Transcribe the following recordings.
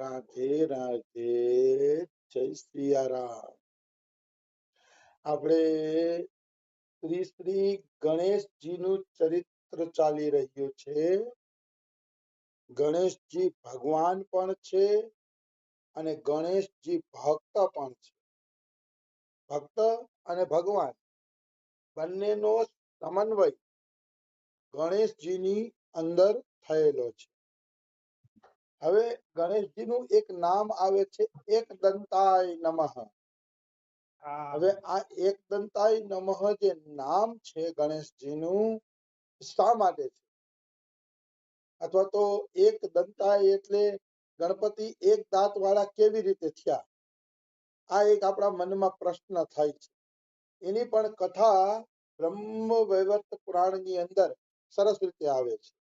રાધે રાધે. જય સિયારામ. આપણે શ્રી શ્રી ગણેશજીનું ચરિત્ર ચાલી રહ્યું છે. ગણેશજી ભગવાન પણ છે અને ગણેશજી ભક્ત પણ છે. ભક્ત અને ભગવાન બંનેનો સમન્વય ગણેશજીની અંદર થયેલો છે. હવે ગણેશજીનું એક નામ આવે છે એક દંતાય નમઃ. હવે આ એક દંતાય નમઃ જે નામ છે ગણેશજીનું, શા માટે છે? અથવા તો એક દંતાય એટલે ગણપતિ એક દાંત વાળા કેવી રીતે થયા? આ એક આપણા મનમાં પ્રશ્ન થાય છે. એની પણ કથા બ્રહ્મ વૈવર્ત પુરાણની અંદર સરસ રીતે આવે છે.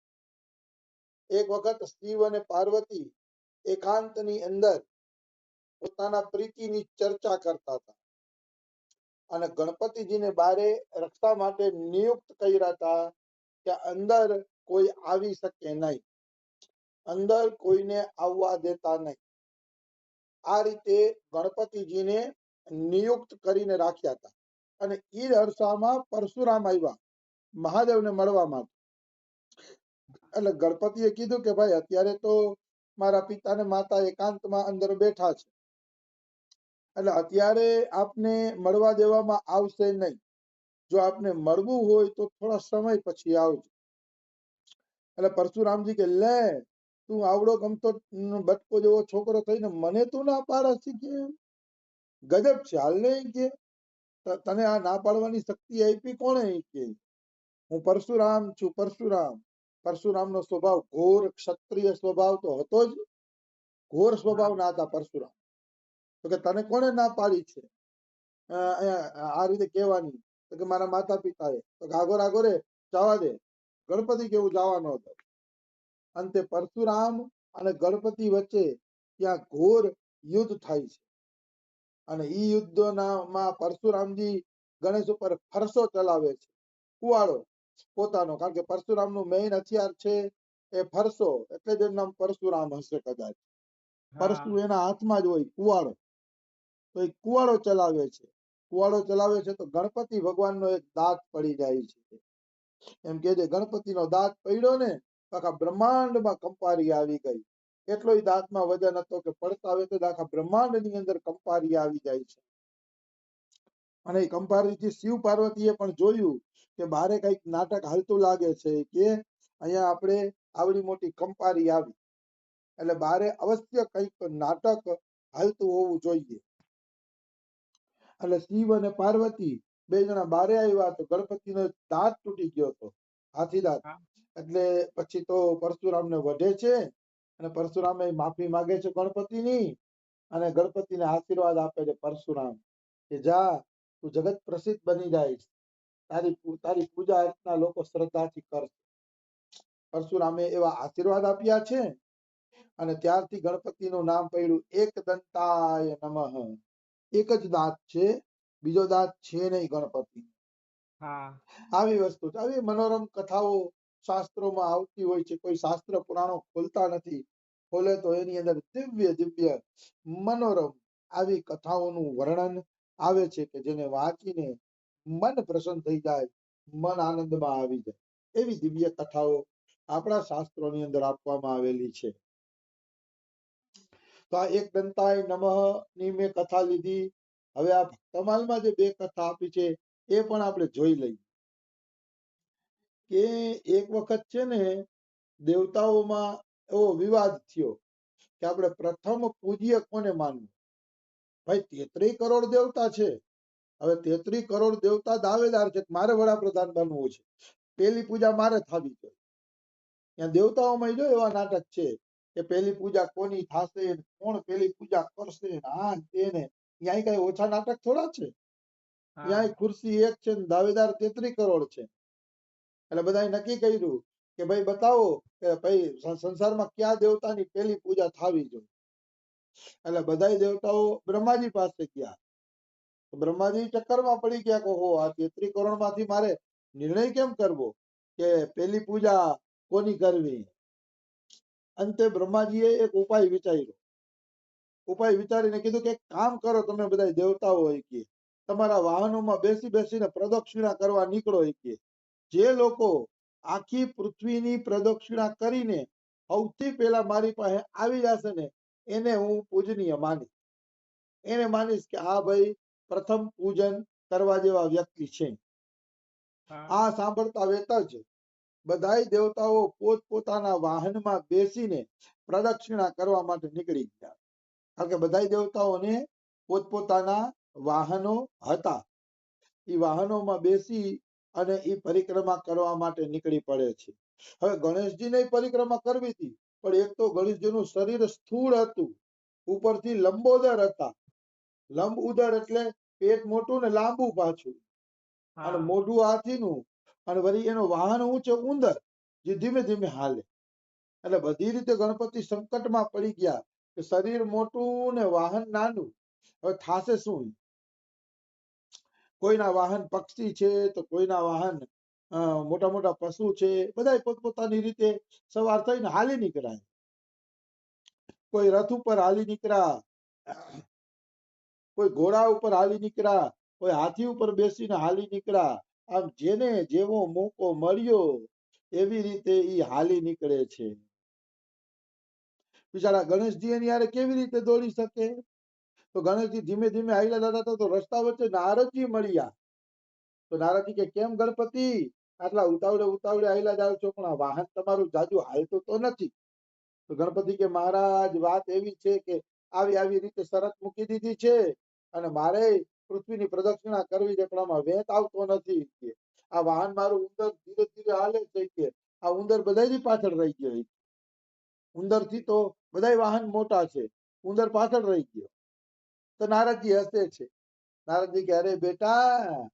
એક વખત શિવ અને પાર્વતી એકાંતની અંદર પોતાના પ્રીતિની ચર્ચા કરતા હતા અને ગણપતિજીને બારે રક્ષા માટે નિયુક્ત કર્યા હતા કે અંદર કોઈ આવી શકે નહીં, અંદર કોઈને આવવા દેતા નહીં. આ રીતે ગણપતિજીને નિયુક્ત કરીને રાખ્યા હતા. અને ઈ અરસામાં પરશુરામ આવ્યા મહાદેવને મળવા માટે. એટલે ગણપતિએ કીધું કે ભાઈ અત્યારે તો મારા પિતા ને માતા એકાંતમાં અંદર બેઠા છે, એટલે અત્યારે આપને મળવા દેવામાં આવશે નહીં. જો આપને મળવું હોય તો થોડા સમય પછી આવજો. એટલે પરશુરામજી કે લે તું આવડો ગમતો બટકો જેવો છોકરો થઈને મને તું ના પાડે છે કે ગજબ છે. હાલ નહીં કે તને આ ના પાડવાની શક્તિ આપી કોણે? કે હું પરશુરામ છું. પરશુરામનો સ્વભાવ ઘોર ક્ષત્રિય સ્વભાવ તો હતો જ. ઘોર સ્વભાવ ના હતા પરશુરામ. તો કે તને કોને ના પાડી છે આ રીતે કહેવાની? તો કે મારા માતા પિતાએ. તો આગોર આગોરે જવા દે. ગણપતિ કેવું જવા ન દે. અંતે પરશુરામ અને ગણપતિ વચ્ચે ત્યાં ઘોર યુદ્ધ થાય છે. અને ઈ યુદ્ધમાં પરશુરામજી ગણેશ ઉપર ફરસો ચલાવે છે, કુવાડો પોતાનો. કારણ કે પરશુરામનું મેઇન હથિયાર છે એ ફરસો, એટલે જ એનું નામ પરશુરામ હશે કદાચ. પરશુ એના હાથમાં જ હોય, કુવાડો. તો એ કુવાડો ચલાવે છે. કુવાડો ચલાવે છે તો ગણપતિ ભગવાનનો એક દાંત પડી જાય છે. એમ કે છે ગણપતિનો દાંત પડ્યો ને આખા બ્રહ્માંડમાં કંપારી આવી ગઈ. એટલો દાંતમાં વજન હતો કે પડતા આવે તો આખા બ્રહ્માંડની અંદર કંપારી આવી જાય છે. અને એ કંપારીથી શિવ પાર્વતીએ પણ જોયું કે બારે કઈક નાટક હાલતું લાગે છે, કે અહીંયા આપણે આવડી મોટી કંપારી આવી, એટલે બારે અવશ્ય કઈક નાટક હાલતું હોવું જોઈએ. એટલે શિવ અને પાર્વતી બે જણા બારે આવ્યા તો ગણપતિનો દાંત તૂટી ગયો હતો, હાથી દાંત. એટલે પછી તો પરશુરામને વઢે છે અને પરશુરામે માફી માંગે છે ગણપતિની અને ગણપતિને આશીર્વાદ આપે છે. પરશુરામ કે જા તું જગત પ્રસિદ્ધ બની જાય, તારી પૂજા અર્ચના લોકો શ્રદ્ધાથી કરશે. પરશુરામે એવા આશીર્વાદ આપ્યા છે અને ત્યારથી ગણપતિનું નામ પડ્યું એક દંતાય નમઃ. એક જ દાંત છે, બીજો દાંત છે નહીં ગણપતિ. આવી વસ્તુ છે. આવી મનોરમ કથાઓ શાસ્ત્રોમાં આવતી હોય છે. કોઈ શાસ્ત્ર પુરાણો ખોલતા નથી, ખોલે તો એની અંદર દિવ્ય દિવ્ય મનોરમ આવી કથાઓનું વર્ણન આવે છે કે જેને વાંચીને મન પ્રસન્ન થઈ જાય, મન આનંદમાં આવી જાય. એવી દિવ્ય કથાઓ આપણા શાસ્ત્રોની અંદર આપવામાં આવેલી છે. તો આ એક દંતાય નમઃ ની મેં કથા લીધી. હવે આ ભક્તમાલમાં જે બે કથા આપી છે એ પણ આપણે જોઈ લઈએ. કે એક વખત છે ને દેવતાઓમાં એવો વિવાદ થયો કે આપણે પ્રથમ પૂજ્ય કોને માનવું? ભાઈ 33 કરોડ દેવતા છે. હવે 33 કરોડ દેવતા દાવેદાર છે મારે વડાપ્રધાન બનવું છે, પેલી પૂજા મારે થવી જોઈએ. ત્યાં દેવતાઓમાં જો એવા નાટક છે કે પેલી પૂજા કોની થશે, કોણ પેલી પૂજા કરશે, આ તેને. ત્યાં કઈ ઓછા નાટક થોડા છે. ત્યાં ખુરશી એક છે, દાવેદાર 33 કરોડ છે. એટલે બધાએ નક્કી કર્યું કે ભાઈ બતાવો કે ભાઈ સંસારમાં કયા દેવતાની પેલી પૂજા થવી જોઈએ. એટલે બધા દેવતાઓ બ્રહ્માજી પાસે ગયા. બ્રહ્માજી ચક્કરમાં પડી ગયા કે ઓહો આ 33 કરોડ માંથી મારે નિર્ણય કેમ કરવો કે પેલી પૂજા કોની કરવી? અંતે બ્રહ્માજીએ એક ઉપાય વિચાર્યો ઉપાય વિચારીને કીધું કે એક કામ કરો તમે બધા દેવતાઓ હોય કે તમારા વાહનોમાં બેસી બેસીને પ્રદક્ષિણા કરવા નીકળો કે જે લોકો આખી પૃથ્વીની પ્રદક્ષિણા કરીને સૌથી પહેલા મારી પાસે આવી જશે ને એને હું પૂજનીય માનીશ, એને માનીશ કે આ ભાઈ પ્રથમ પૂજન કરવા જેવા વ્યક્તિ છે. આ સાંભળતા વેત જ બધાય દેવતાઓ પોતપોતાના વાહનમાં બેસીને પ્રદક્ષિણા કરવા માટે નીકળી ગયા. કારણ કે બધાય દેવતાઓને પોતપોતાના વાહનો હતા. એ વાહનોમાં બેસી અને એ પરિક્રમા કરવા માટે નીકળી પડે છે. હવે ગણેશજીને પરિક્રમા કરવી હતી, પણ એક તો ગણેશજીનું શરીર સ્થૂળ હતું, ઉપરથી લંબોદર હતા. લંબ ઉદર એટલે પેટ મોટું ને લાંબુ પાછું, અને મોઢું હાથીનું, અને વળી એનો વાહન શું છે? ઉંદર, જે ધીમે ધીમે હાલે. એટલે બધી રીતે ગણપતિ સંકટમાં પડી ગયા કે શરીર મોટું ને વાહન નાનું, હવે થાશે શું? કોઈના વાહન પક્ષી છે, તો કોઈના વાહન મોટા મોટા પશુ છે, બધા પોતપોતાની રીતે સવાર થઈને હાલી નીકળાય. કોઈ રથ ઉપર હાલી નીકળ્યા, કોઈ ઘોડા ઉપર હાલી નીકળ્યા, કોઈ હાથી ઉપર બેસીને હાલી નીકળ્યા. આમ જેને જેવો મોકો મળ્યો એવી રીતે ઈ હાલી નીકળે છે. બિચારા ગણેશજી એની હારે કેવી રીતે દોડી શકે? તો ગણેશજી ધીમે ધીમે હાલ્યા જતા તો રસ્તા વચ્ચે નારદજી મળ્યા. તો નારદજી કે કેમ ગણપતિ આટલા ઉતાવળે ઉતાવળે હાલ્યા જાવ છો, પણ આ વાહન તમારું જાજુ હાલતું તો નથી. તો ગણપતિ કે મહારાજ વાત એવી છે કે આવી આવી રીતે શરત મૂકી દીધી છે, અને મારે પૃથ્વીની પ્રદક્ષિણા કરવી છે, પણ આમાં વેત આવતો નથી. આ વાહન મારું ઉંદર ધીરે ધીરે હાલે છે કે આ ઉંદર બધાયની પાછળ રહી ગયો. ઉંદર થી તો બધા વાહન મોટા છે, ઉંદર પાછળ રહી ગયો. તો નારદજી હસે છે. નારદજી કે અરે બેટા,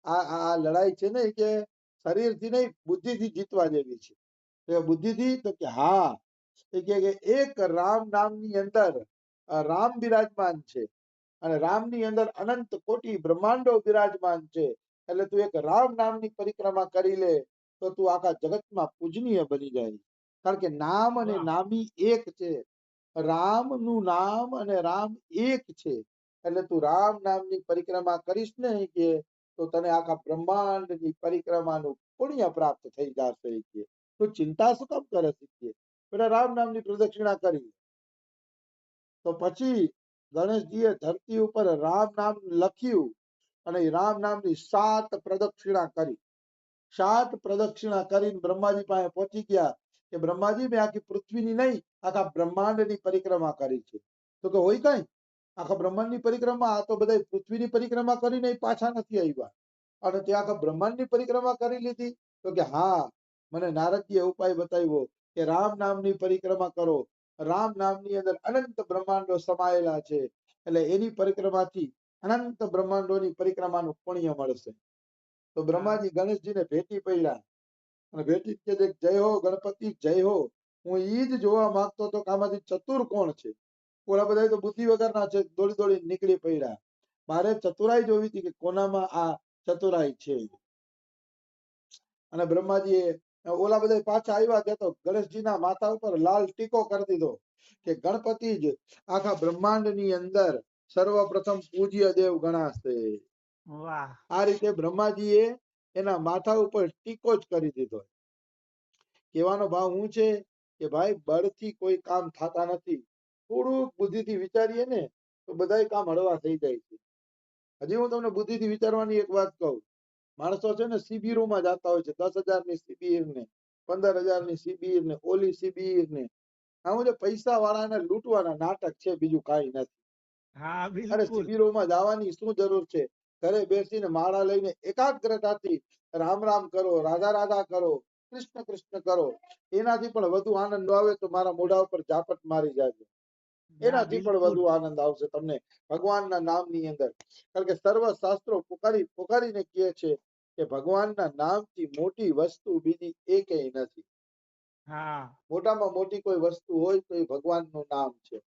આ લડાઈ છે ને કે શરીરથી નહીં બુદ્ધિથી જીતવા જેવી છે. બુદ્ધિથી? તો કે હા. એક રામ નામની અંદર રામ બિરાજમાન છે, અને રામની અંદર અનંત કોટી બ્રહ્માંડો બિરાજમાન છે. એટલે તું એક રામ નામની પરિક્રમા કરી લે તો તું આખા જગતમાં પૂજનીય બની જાય. કારણ કે નામ અને નામી એક છે. રામનું નામ અને રામ એક છે. એટલે તું રામ નામની પરિક્રમા કરીશ ને કે તો તને આખા બ્રહ્માંડની પરિક્રમાનું પુણ્ય પ્રાપ્ત થઈ જશે કે તું ચિંતા શું કામ કરે છે? પેલા રામ નામની પ્રદક્ષિણા કરી. તો પછી ગણેશજીએ ધરતી ઉપર રામ નામ લખ્યું અને રામ નામની 7 પ્રદક્ષિણા કરી. 7 પ્રદક્ષિણા કરીને બ્રહ્માજી પાસે પહોંચી ગયા કે બ્રહ્માજી મેં આખી પૃથ્વીની નહીં આખા બ્રહ્માંડની પરિક્રમા કરી છે. તો કે હોય કઈ આખા બ્રહ્માંડની પરિક્રમા? આ તો બધા પૃથ્વીની પરિક્રમા કરીને પાછા નથી આવ્યા, અને તે આખા બ્રહ્માંડની પરિક્રમા કરી લીધી. તો કે હા, મને નારદજીએ ઉપાય બતાવ્યો કે રામ નામની પરિક્રમા કરો. રામ નામની અંદર અનંત બ્રહ્માંડો સમાયેલા છે, એટલે એની પરિક્રમાથી અનંત બ્રહ્માંડોની પરિક્રમાનું પુણ્ય મળશે. તો બ્રહ્માજી ગણેશજીને ભેટી પડ્યા અને ભેટી કે જય હો ગણપતિ જય હો. હું ઈ જ જોવા માંગતો હતો કે આમાંથી ચતુર કોણ છે. ઓલા બધા તો બુદ્ધિ વગરના છે, દોડી દોડી નીકળી પડ્યા. મારે ચતુરાઈ જોવી હતી કે કોનામાં આ ચતુરાઈ છે. અને બ્રહ્માજીએ ઓલા બધા પાછા આવ્યા ત્યાં તો ગણેશજીના માથા ઉપર લાલ ટીકો કરી દીધો કે ગણપતિ જ આખા બ્રહ્માંડની અંદર સર્વપ્રથમ પૂજ્ય દેવ ગણાશે. આ રીતે બ્રહ્માજીએ એના માથા ઉપર ટીકો જ કરી દીધો. કહેવાનો ભાવ શું છે કે ભાઈ બળથી કોઈ કામ થતા નથી. થોડુંક બુદ્ધિથી વિચારીએ ને તો બધા કામ હળવા થઈ જાય છે. હજી હું તમને બુદ્ધિથી વિચારવાની એક વાત કહું. માણસો છે ને શિબિરોમાં જતા હોય છે, 10,000ની શિબિર ને 15,000ની શિબિર ને ઓલી શિબિર ને આવું જે પૈસા વાળાને લૂંટવાના નાટક છે, બીજું કાંઈ નથી. અરે શિબિરોમાં જવાની શું જરૂર છે? ઘરે બેસીને માળા લઈને એકાગ્રતાથી રામ રામ કરો, રાધા રાધા કરો, કૃષ્ણ કૃષ્ણ કરો. એનાથી પણ વધુ આનંદ આવે તો મારા મોઢા ઉપર ઝાપટ મારી જાજો. એનાથી પણ વધુ આનંદ આવશે તમને ભગવાનના નામની અંદર. કારણ કે સર્વ શાસ્ત્રો પોકારીને કહે છે કે ભગવાનના નામથી મોટી વસ્તુ બીજી એકેય નથી. મોટામાં મોટી કોઈ વસ્તુ હોય તો એ ભગવાનનું નામ છે.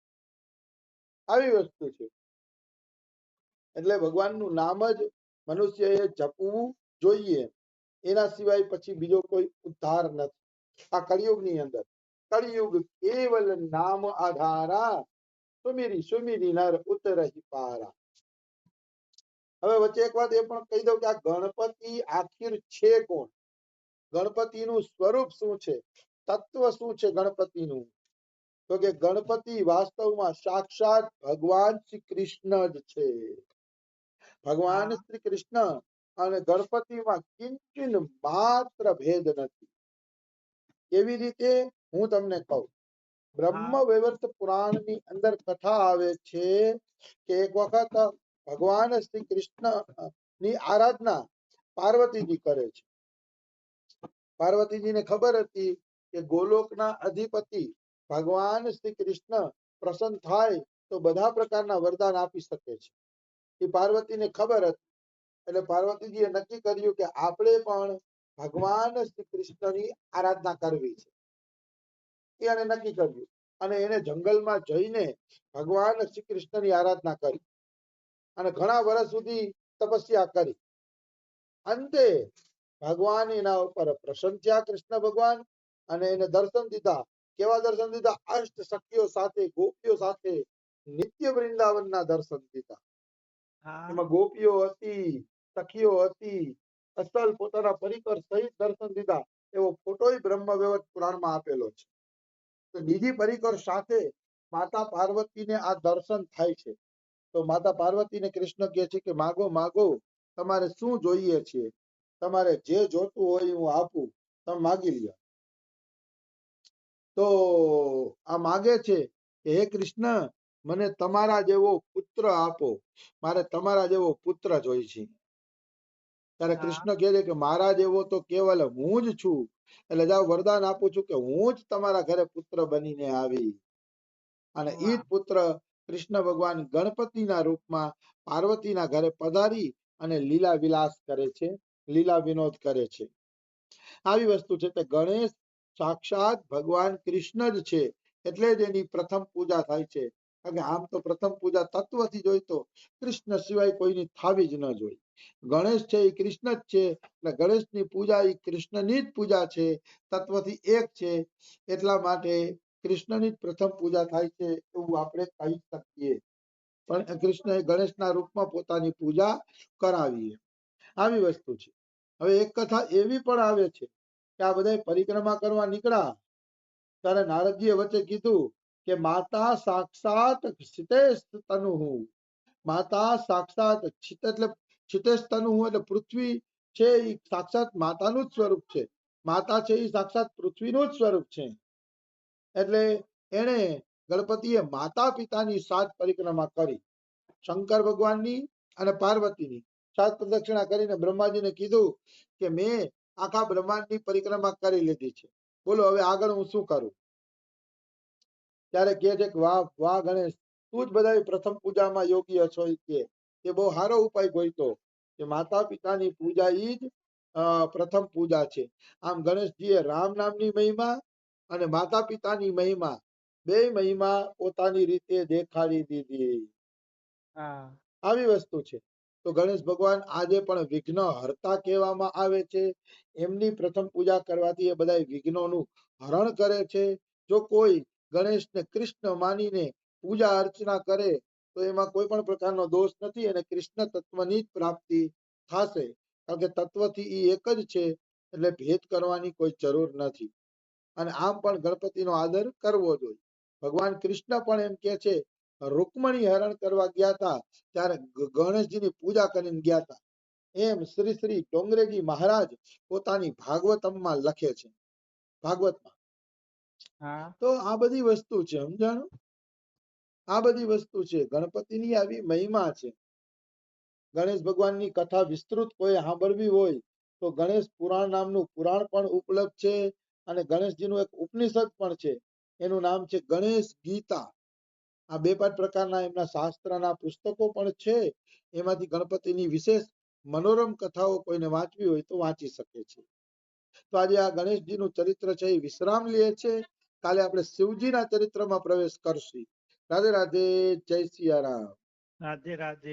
આવી વસ્તુ છે. એટલે ભગવાનનું નામ જ મનુષ્યએ જપવું જોઈએ. એના સિવાય પછી બીજો કોઈ ઉદ્ધાર નથી. આ કળિયુગની અંદર કળિયુગ કેવલ નામ આધારા સુમીરી સુમીરી નર ઉતરહી પારા. હવે વચ્ચે એક વાત એ પણ કહી દઉં કે આ ગણપતિ આખિર છે કોણ? ગણપતિનું સ્વરૂપ શું છે? તત્વ શું છે ગણપતિનું? તો કે ગણપતિ વાસ્તવમાં સાક્ષાત ભગવાન શ્રી કૃષ્ણ જ છે. ભગવાન શ્રી કૃષ્ણ અને ગણપતિમાં કિંચિન માત્ર ભેદ નથી. કેવી રીતે? હું તમને કહું. બ્રહ્મ વૈવર્ત પુરાણની અંદર કથા આવે છે કે એક વખત ભગવાન શ્રી કૃષ્ણ ની આરાધના પાર્વતીજી કરે છે. પાર્વતીજીને ખબર હતી કે ગોલોકના અધિપતિ ભગવાન શ્રી કૃષ્ણ પ્રસન્ન થાય તો બધા પ્રકારના વરદાન આપી શકે છે. એ પાર્વતીને ખબર હતી. એટલે પાર્વતીજીએ નક્કી કર્યું કે આપણે પણ ભગવાન શ્રી કૃષ્ણની આરાધના કરવી છે. એને નક્કી કર્યું અને એને જંગલમાં જઈને ભગવાન શ્રી કૃષ્ણની આરાધના કરી અને ઘણા વર્ષ સુધી તપસ્યા કરી. અંતે ભગવાન એના ઉપર પ્રસન્ન થયા, કૃષ્ણ ભગવાન, અને એને દર્શન દીધા. કેવા દર્શન દીધા? અષ્ટ સખીઓ સાથે, ગોપીઓ સાથે નિત્ય વૃંદાવનના દર્શન દીધા. એમાં ગોપીઓ હતી, સખીઓ હતી, અસલ પોતાના પરિકર સહિત દર્શન દીધા. એવો ફોટોય બ્રહ્મ વૈવર્ત પુરાણમાં આપેલો છે. તો બીજી પરિકર સાથે માતા પાર્વતીને આ દર્શન થાય છે. તો માતા પાર્વતીને કૃષ્ણ કહે છે કે માગો માગો, તમારે શું જોઈએ છે? તમારે જે જોતું હોય હું આપું, તમે માગી લ્યો. તો આ માગે છે કે હે કૃષ્ણ, મને તમારા જેવો પુત્ર આપો, મારે તમારા જેવો પુત્ર જોઈ છે. ત્યારે કૃષ્ણ કહે છે કે મારા જેવો તો કેવલ હું જ છું. એટલે જાઓ વરદાન આપું છું કે હું જ તમારા ઘરે પુત્ર બનીને આવી. અને એ જ પુત્ર કૃષ્ણ ભગવાન ગણપતિના રૂપમાં પાર્વતીના ઘરે પધારી અને લીલા વિલાસ કરે છે, લીલા વિનોદ કરે છે. આવી વસ્તુ છે કે ગણેશ સાક્ષાત ભગવાન કૃષ્ણ જ છે. એટલે જ એની પ્રથમ પૂજા થાય છે. કારણ કે આમ તો પ્રથમ પૂજા તત્વથી જોઈ તો કૃષ્ણ સિવાય કોઈની થાવી જ ન જોઈ. ગણેશ છે એ કૃષ્ણ જ છે. એટલે ગણેશની પૂજા એ કૃષ્ણની જ પૂજા છે, તત્વથી એક છે. એટલા માટે કૃષ્ણની જ પ્રથમ પૂજા થાય છે એવું આપણે કહી શકીએ. પણ કૃષ્ણએ ગણેશના રૂપમાં પોતાની પૂજા કરાવી. આવી વસ્તુ છે. હવે એક કથા એવી પણ આવે છે કે આ બધા પરિક્રમા કરવા નીકળ્યા ત્યારે નારદજીએ વચ્ચે કીધું કે માતા સાક્ષાત ક્ષિતેશ તનુ. માતા સાક્ષાત ક્ષિત એટલે ક્ષિતેશ તનુ એટલે પૃથ્વી છે એ સાક્ષાત માતાનું જ સ્વરૂપ છે. માતા છે એ સાક્ષાત પૃથ્વીનું જ સ્વરૂપ છે. એટલે એને ગણપતિએ માતા પિતાની 7 પરિક્રમા કરી. શંકર ભગવાનની અને પાર્વતીની 7 પ્રદક્ષિણા કરીને બ્રહ્માજીને કીધું કે મેં આખા બ્રહ્માંડની પરિક્રમા કરી લીધી છે, બોલો હવે આગળ હું શું કરું? ત્યારે કહે છે કે વાહ વાહ ગણેશ, તું જ બધા પ્રથમ પૂજામાં યોગ્ય છો. કે બહુ સારો ઉપાય ગોઈતો કે માતા પિતાની પૂજા ઈ જ પ્રથમ પૂજા છે. આમ ગણેશજીએ રામ નામની મહિમા અને માતા પિતાની મહિમા બે મહિમા પોતાની રીતે દેખાડી દીધી. આવી વસ્તુ છે. તો ગણેશ ભગવાન આજે પણ વિઘ્ન હરતા કહેવામાં આવે છે. એમની પ્રથમ પૂજા કરવાથી એ બધા વિઘ્નોનું હરણ કરે છે. જો કોઈ ગણેશને કૃષ્ણ માનીને પૂજા અર્ચના કરે તો એમાં કોઈ પણ પ્રકારનો દોષ નથી અને કૃષ્ણ તત્વની જ પ્રાપ્તિ થશે. કારણ કે તત્વથી એ એક જ છે. એટલે ભેદ કરવાની કોઈ જરૂર નથી. અને આમ પણ ગણપતિનો આદર કરવો જોઈએ. ભગવાન કૃષ્ણ પણ એમ કે છે, રૂકમણી હરણ કરવા ગયા હતા ત્યારે ગણેશજીની પૂજા કરીને ગયા હતા. એમ શ્રી શ્રી ડોંગરેજી મહારાજ પોતાની ભાગવતમમાં લખે છે. ભાગવતમાં તો આ બધી વસ્તુ છે, સમજાણું? આ બધી વસ્તુ છે. ગણપતિની આવી મહિમા છે. ગણેશ ભગવાનની કથા વિસ્તૃત કોઈ સાંભળવી હોય તો ગણેશ પુરાણ નામનું પુરાણ પણ ઉપલબ્ધ છે. અને ગણેશજીનું એક ઉપનિષદ પણ છે. એનું નામ છે ગણેશ ગીતા. આ 2-5 પ્રકારના એમના શાસ્ત્રના પુસ્તકો પણ છે. એમાંથી ગણપતિની વિશેષ મનોરમ કથાઓ કોઈને વાંચવી હોય તો વાંચી શકે છે. તો આજે આ ગણેશજીનું ચરિત્ર છે એ વિશ્રામ લે છે. કાલે આપણે શિવજીના ચરિત્રમાં પ્રવેશ કરશું. રાધે રાધે, જય સિયારામ. રાધે રાધે.